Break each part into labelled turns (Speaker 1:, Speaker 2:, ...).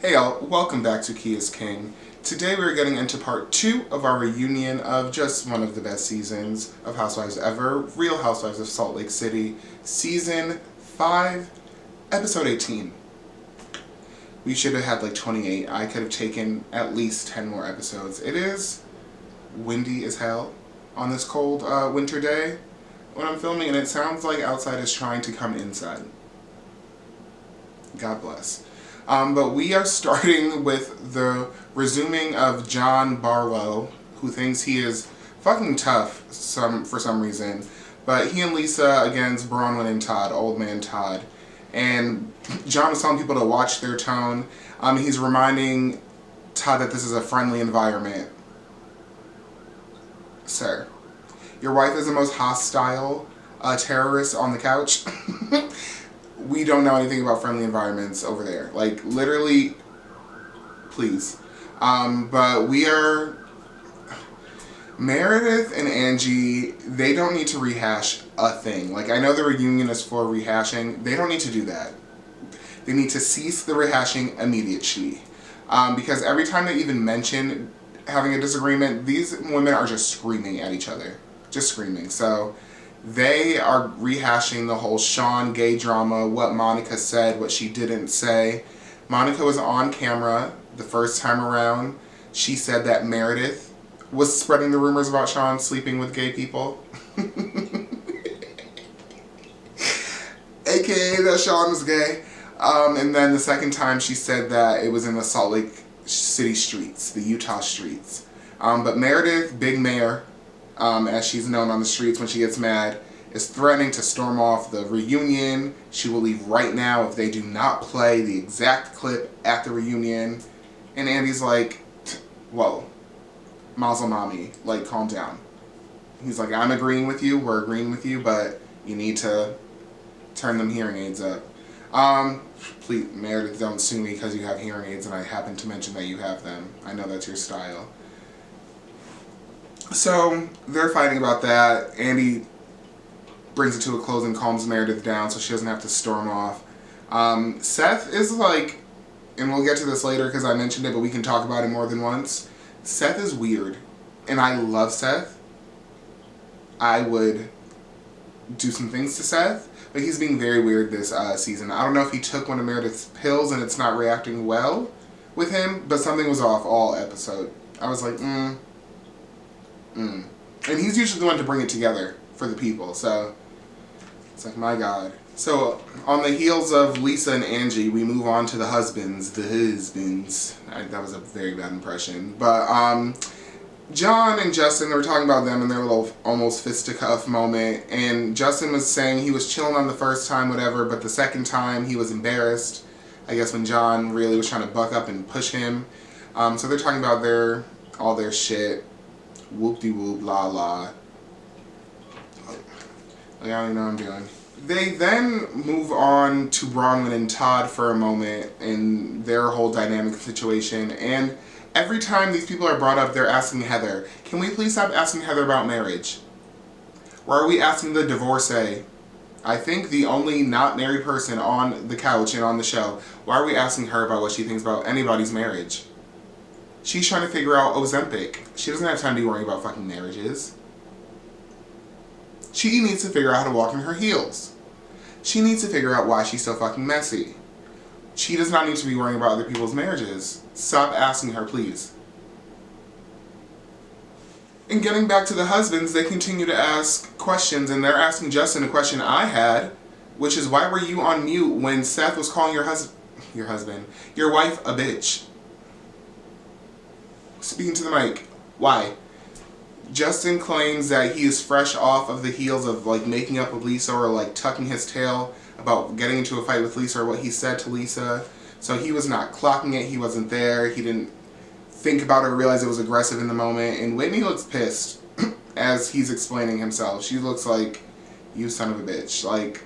Speaker 1: Hey y'all, welcome back to Key is King. Today we're getting into part 2 of our reunion of just one of the best seasons of Housewives ever, Real Housewives of Salt Lake City, Season 5, Episode 18. We should have had like 28. I could have taken at least 10 more episodes. It is windy as hell on this cold winter day when I'm filming, and it sounds like outside is trying to come inside. God bless. But we are starting with the resuming of John Barlow, who thinks he is fucking tough for some reason. But he and Lisa against Bronwyn and Todd, old man Todd. And John was telling people to watch their tone. He's reminding Todd that this is a friendly environment. Sir, your wife is the most hostile terrorist on the couch. We don't know anything about friendly environments over there. Like, literally, please. But we are... Meredith and Angie, they don't need to rehash a thing. Like, I know the reunion is for rehashing. They don't need to do that. They need to cease the rehashing immediately. Because every time they even mention having a disagreement, these women are just screaming at each other. Just screaming. So... they are rehashing the whole Sean gay drama, what Monica said, what she didn't say. Monica was on camera the first time around. She said that Meredith was spreading the rumors about Sean sleeping with gay people. AKA that Sean was gay. And then the second time she said that it was in the Salt Lake City streets, the Utah streets. But Meredith, Big Mayor, as she's known on the streets when she gets mad, is threatening to storm off the reunion. She will leave right now if they do not play the exact clip at the reunion. And Andy's like, whoa, Mazel Mami, like, calm down. He's like, I'm agreeing with you, we're agreeing with you, but you need to turn them hearing aids up. Please, Meredith, don't sue me because you have hearing aids and I happen to mention that you have them. I know that's your style. So, they're fighting about that. Andy brings it to a close and calms Meredith down so she doesn't have to storm off. Seth is like, and we'll get to this later because I mentioned it, but we can talk about it more than once. Seth is weird, and I love Seth. I would do some things to Seth, but he's being very weird this season. I don't know if he took one of Meredith's pills and it's not reacting well with him, but something was off all episode. I was like, And he's usually the one to bring it together for the people, so it's like, my God. So, on the heels of Lisa and Angie, we move on to the husbands. The husbands. That was a very bad impression. But, John and Justin, they were talking about them in their little almost fisticuff moment, and Justin was saying he was chilling on the first time, whatever, but the second time he was embarrassed, I guess, when John really was trying to buck up and push him. So they're talking about all their shit. Whoop-de-whoop, la-la. Like, I don't even know what I'm doing. They then move on to Bronwyn and Todd for a moment in their whole dynamic situation, and every time these people are brought up, they're asking Heather, can we please stop asking Heather about marriage? Why are we asking the divorcee? I think the only not married person on the couch and on the show, why are we asking her about what she thinks about anybody's marriage? She's trying to figure out Ozempic. She doesn't have time to be worrying about fucking marriages. She needs to figure out how to walk in her heels. She needs to figure out why she's so fucking messy. She does not need to be worrying about other people's marriages. Stop asking her, please. And getting back to the husbands, they continue to ask questions, and they're asking Justin a question I had, which is, why were you on mute when Seth was calling your wife a bitch? Speaking to the mic. Why? Justin claims that he is fresh off of the heels of, like, making up with Lisa, or, like, tucking his tail about getting into a fight with Lisa, or what he said to Lisa. So he was not clocking it. He wasn't there. He didn't think about it or realize it was aggressive in the moment. And Whitney looks pissed as he's explaining himself. She looks like, you son of a bitch. Like,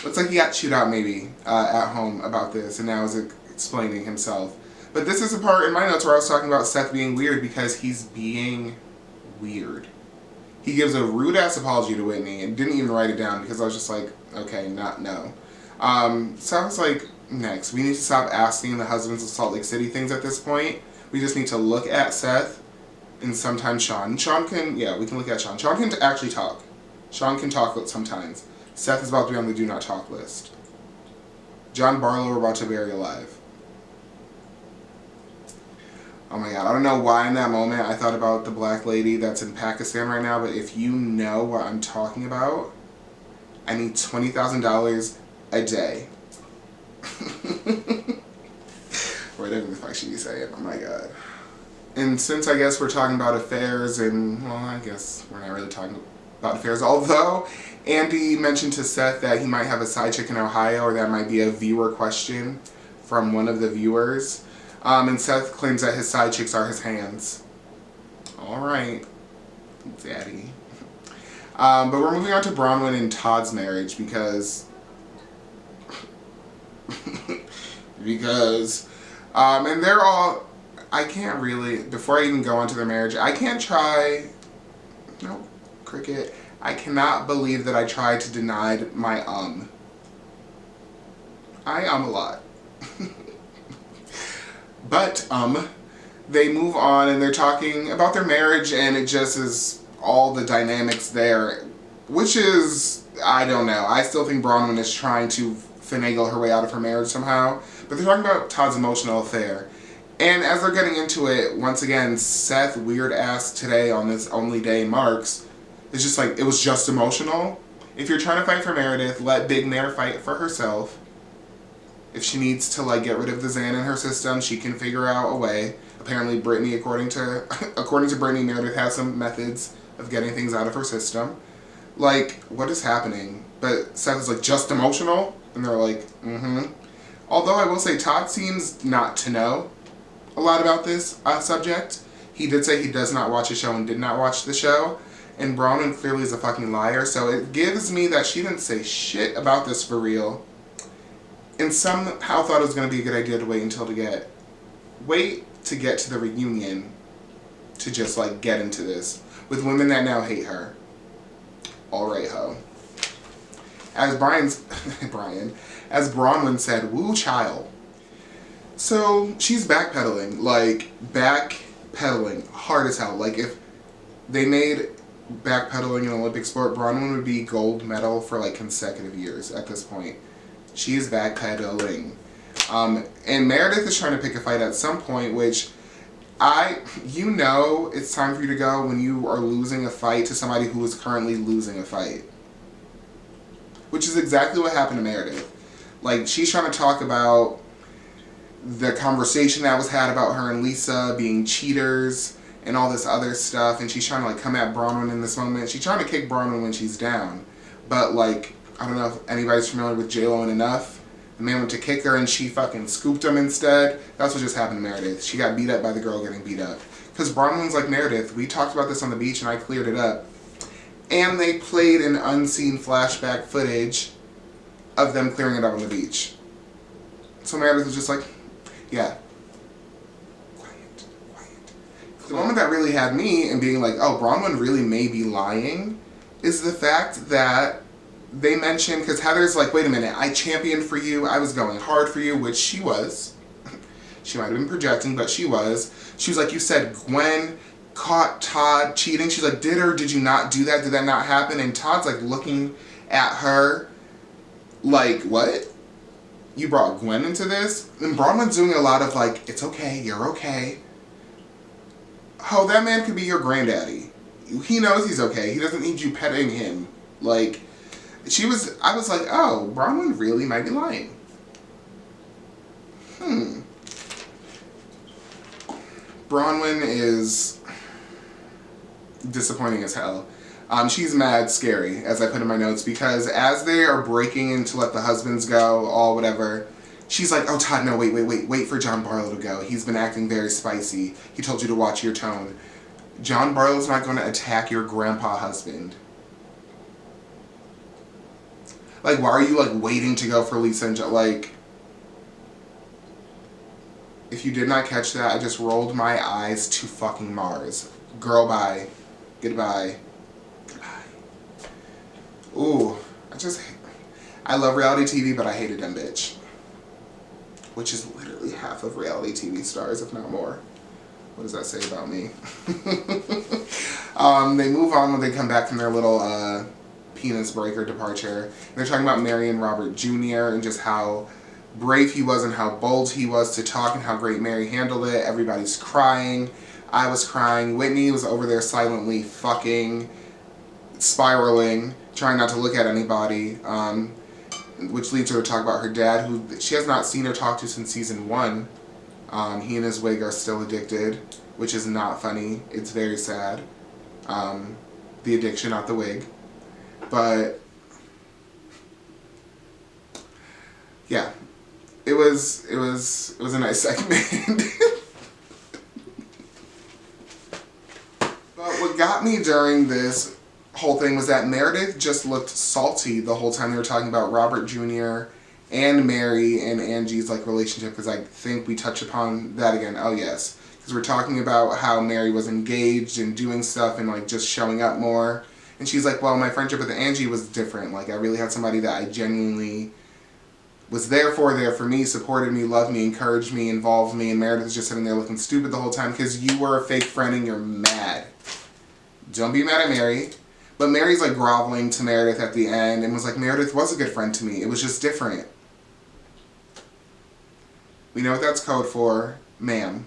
Speaker 1: Looks like he got chewed out maybe at home about this, and now is explaining himself. But this is the part in my notes where I was talking about Seth being weird, because he's being weird. He gives a rude ass apology to Whitney and didn't even write it down because I was just like, okay, no. So I was like, next, we need to stop asking the husbands of Salt Lake City things at this point. We just need to look at Seth and sometimes Sean. Sean can, yeah, we can look at Sean. Sean can actually talk. Sean can talk sometimes. Seth is about to be on the do not talk list. John Barlow we're about to bury alive. Oh my god, I don't know why in that moment I thought about the black lady that's in Pakistan right now, but if you know what I'm talking about, I need $20,000 a day. Whatever the fuck she be saying, oh my god. And since I guess we're talking about affairs, and well, I guess we're not really talking about affairs, although Andy mentioned to Seth that he might have a side chick in Ohio, or that might be a viewer question from one of the viewers. And Seth claims that his side chicks are his hands. Alright, daddy. But we're moving on to Bronwyn and Todd's marriage because and they're all, I can't really, before I even go on to their marriage, I can't try, nope, cricket, I cannot believe that I tried to deny my I a lot. But, they move on and they're talking about their marriage, and it just is all the dynamics there, which is, I don't know. I still think Bronwyn is trying to finagle her way out of her marriage somehow, but they're talking about Todd's emotional affair. And as they're getting into it, once again, Seth, weird ass today on this only day marks, it's just like, it was just emotional. If you're trying to fight for Meredith, let Big Mare fight for herself. If she needs to like get rid of the Xan in her system, she can figure out a way. Apparently Brittany, according to Brittany, Meredith has some methods of getting things out of her system. Like, what is happening? But Seth is like, just emotional? And they're like, mm-hmm. Although I will say Todd seems not to know a lot about this subject. He did say he does not watch the show and did not watch the show. And Bronwyn clearly is a fucking liar. So it gives me that she didn't say shit about this for real. And somehow thought it was going to be a good idea to wait to get to the reunion to just like get into this with women that now hate her. Alright, ho. As as Bronwyn said, woo child. So she's backpedaling hard as hell. Like if they made backpedaling an Olympic sport, Bronwyn would be gold medal for like consecutive years at this point. She is backpedaling. And Meredith is trying to pick a fight at some point, which you know it's time for you to go when you are losing a fight to somebody who is currently losing a fight. Which is exactly what happened to Meredith. Like, she's trying to talk about the conversation that was had about her and Lisa being cheaters and all this other stuff, and she's trying to like come at Bronwyn in this moment. She's trying to kick Bronwyn when she's down. But like, I don't know if anybody's familiar with J-Lo and Enough. The man went to kick her and she fucking scooped him instead. That's what just happened to Meredith. She got beat up by the girl getting beat up. Because Bronwyn's like Meredith. We talked about this on the beach and I cleared it up. And they played an unseen flashback footage of them clearing it up on the beach. So Meredith was just like, yeah. Quiet. The moment that really had me and being like, oh, Bronwyn really may be lying, is the fact that they mentioned, because Heather's like, wait a minute, I championed for you, I was going hard for you, which she was. She might have been projecting, but she was. She was like, you said Gwen caught Todd cheating. She's like, did you not do that? Did that not happen? And Todd's like looking at her like, what? You brought Gwen into this? And Bronwyn's doing a lot of like, it's okay, you're okay. Oh, that man could be your granddaddy. He knows he's okay. He doesn't need you petting him. Like, I was like, oh, Bronwyn really might be lying. Bronwyn is disappointing as hell. She's mad scary, as I put in my notes, because as they are breaking in to let the husbands go, all whatever, she's like, oh, Todd, no, wait for John Barlow to go. He's been acting very spicy. He told you to watch your tone. John Barlow's not going to attack your grandpa husband. Like, why are you, like, waiting to go for Lisa and John? Like, if you did not catch that, I just rolled my eyes to fucking Mars. Girl, bye. Goodbye. Goodbye. Ooh, I love reality TV, but I hate a dumb bitch. Which is literally half of reality TV stars, if not more. What does that say about me? They move on when they come back from their little penis break or departure. And they're talking about Mary and Robert Jr. and just how brave he was and how bold he was to talk and how great Mary handled it. Everybody's crying. I was crying. Whitney was over there silently fucking, spiraling, trying not to look at anybody. Which leads her to talk about her dad, who she has not seen or talked to since season 1. He and his wig are still addicted, which is not funny. It's very sad. The addiction, not the wig. But yeah, it was a nice segment. But what got me during this whole thing was that Meredith just looked salty the whole time they were talking about Robert Jr. and Mary and Angie's like relationship, because I think we touch upon that again. Oh yes, because we're talking about how Mary was engaged and doing stuff and like just showing up more, and she's like, well, my friendship with Angie was different. Like, I really had somebody that I genuinely was there for me, supported me, loved me, encouraged me, involved me, and Meredith was just sitting there looking stupid the whole time because you were a fake friend and you're mad. Don't be mad at Mary. But Mary's like groveling to Meredith at the end and was like, Meredith was a good friend to me. It was just different. We know what that's code for. Ma'am.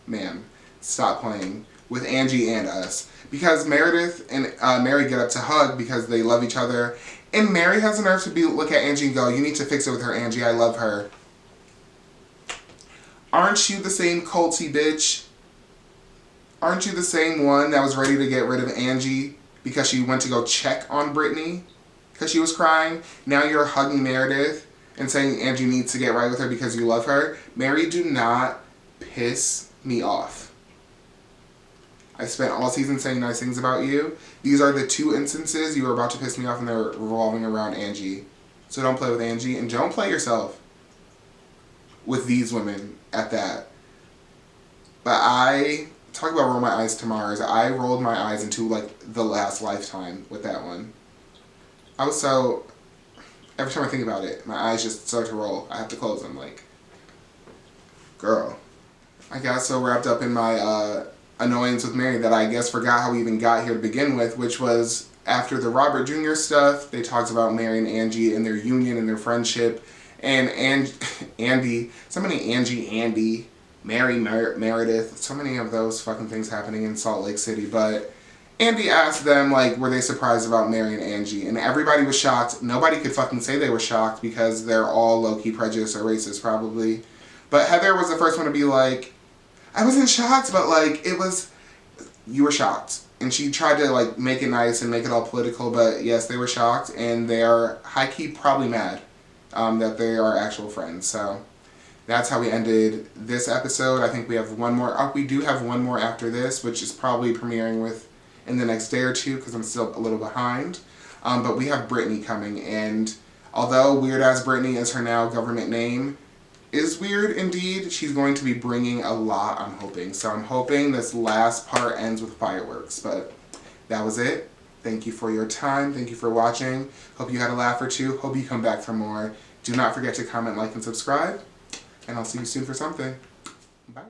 Speaker 1: Ma'am. Stop playing with Angie and us. Because Meredith and Mary get up to hug because they love each other. And Mary has the nerve to look at Angie and go, you need to fix it with her, Angie. I love her. Aren't you the same culty bitch? Aren't you the same one that was ready to get rid of Angie because she went to go check on Brittany because she was crying? Now you're hugging Meredith and saying Angie needs to get right with her because you love her. Mary, do not piss me off. I spent all season saying nice things about you. These are the 2 instances you were about to piss me off and they're revolving around Angie. So don't play with Angie and don't play yourself with these women at that. But talk about roll my eyes to Mars. I rolled my eyes into like the last lifetime with that one. I was so, every time I think about it, my eyes just start to roll. I have to close them like, girl. I got so wrapped up in my annoyance with Mary that I guess forgot how we even got here to begin with, which was after the Robert Jr. stuff, they talked about Mary and Angie and their union and their friendship. And Andy, so many Andy, Mary, Meredith, so many of those fucking things happening in Salt Lake City. But Andy asked them, like, were they surprised about Mary and Angie? And everybody was shocked. Nobody could fucking say they were shocked because they're all low-key prejudiced or racist, probably. But Heather was the first one to be like, I wasn't shocked, but, like, it was, you were shocked. And she tried to, like, make it nice and make it all political, but yes, they were shocked. And they are high-key probably mad that they are actual friends. So that's how we ended this episode. I think we have one more. Oh, we do have one more after this, which is probably premiering in the next day or two because I'm still a little behind. But we have Brittany coming, and although Weird Ass Brittany is her now government name, is weird indeed, she's going to be bringing a lot, I'm hoping. So I'm hoping this last part ends with fireworks. But that was it. Thank you for your time. Thank you for watching. Hope you had a laugh or two. Hope you come back for more. Do not forget to comment, like, and subscribe. And I'll see you soon for something. Bye.